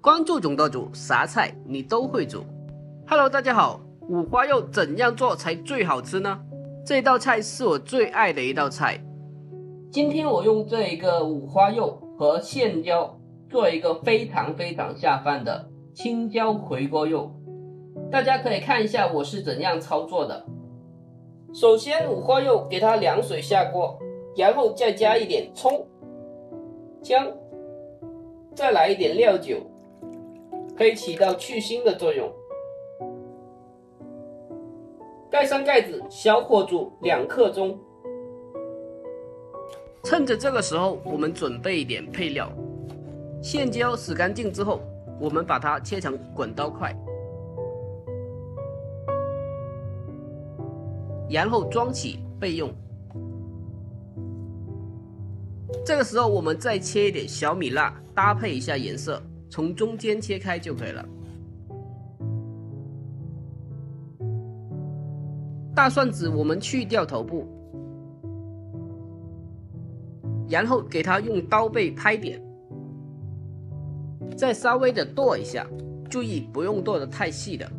关注总舵主，啥菜你都会煮。Hello， 大家好，五花肉怎样做才最好吃呢？这道菜是我最爱的一道菜。今天我用这一个五花肉和线椒做一个非常下饭的青椒回锅肉。大家可以看一下我是怎样操作的。首先五花肉给它凉水下锅，然后再加一点葱、姜，再来一点料酒，可以起到去腥的作用。盖上盖子，小火煮2刻钟。趁着这个时候，我们准备一点配料。线椒洗干净之后，我们把它切成滚刀块，然后装起备用。这个时候我们再切一点小米辣，搭配一下颜色，从中间切开就可以了。大蒜子我们去掉头部，然后给它用刀背拍扁，再稍微的剁一下，注意不用剁得太细的。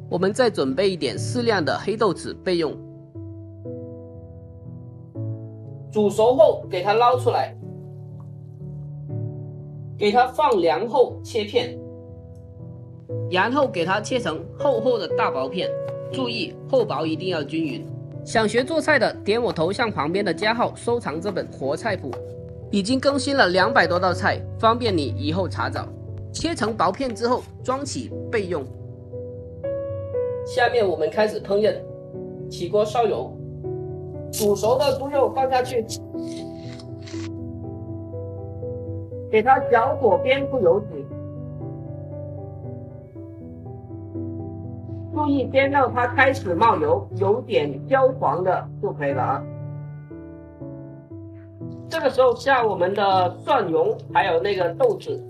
我们再准备一点适量的黑豆豉备用。煮熟后给它捞出来，给它放凉后切片，然后给它切成厚的大薄片，注意厚薄一定要均匀。想学做菜的，点我头像旁边的加号，收藏这本活菜谱，已经更新了200多道菜，方便你以后查找。切成薄片之后装起备用。下面我们开始烹饪，起锅烧油，煮熟的猪肉放下去，给它小火煸出油脂，注意煸到它开始冒油，有点焦黄的就可以了啊。这个时候下我们的蒜蓉还有那个豆豉，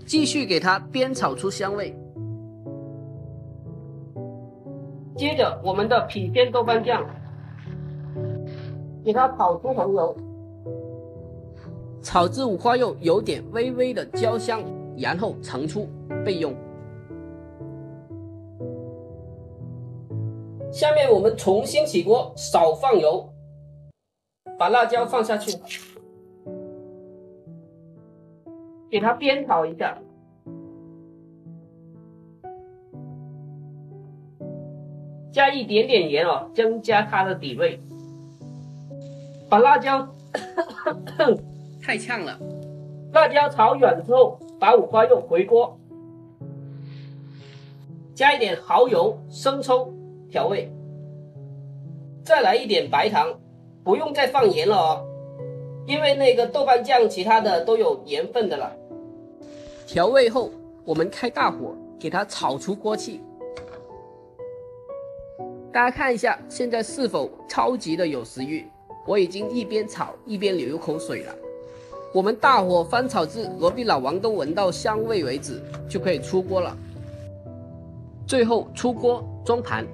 继续给它煸炒出香味。接着我们的郫县豆瓣酱，给它炒出红油，炒至五花肉有点微微的焦香，然后盛出备用。下面我们重新起锅，少放油，把辣椒放下去，给它煸炒一下。加一点点盐哦，增加它的底味。把辣椒太呛了，辣椒炒软之后，把五花肉回锅，加一点蚝油、生抽调味，再来一点白糖，不用再放盐了哦，因为那个豆瓣酱其他的都有盐分的了。调味后，我们开大火，给它炒出锅气。大家看一下，现在是否超级的有食欲？我已经一边炒一边流口水了。我们大火翻炒至隔壁老王都闻到香味为止，就可以出锅了。最后出锅装盘。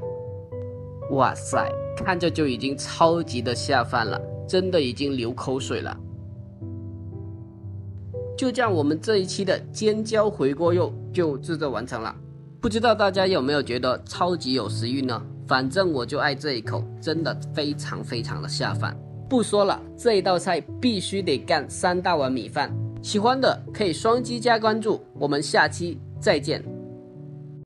哇塞，看着就已经超级的下饭了，真的已经流口水了。就这样，我们这一期的尖椒回锅肉就制作完成了。不知道大家有没有觉得超级有食欲呢？反正我就爱这一口，真的非常的下饭。不说了，这一道菜必须得干3大碗米饭。喜欢的可以双击加关注，我们下期再见。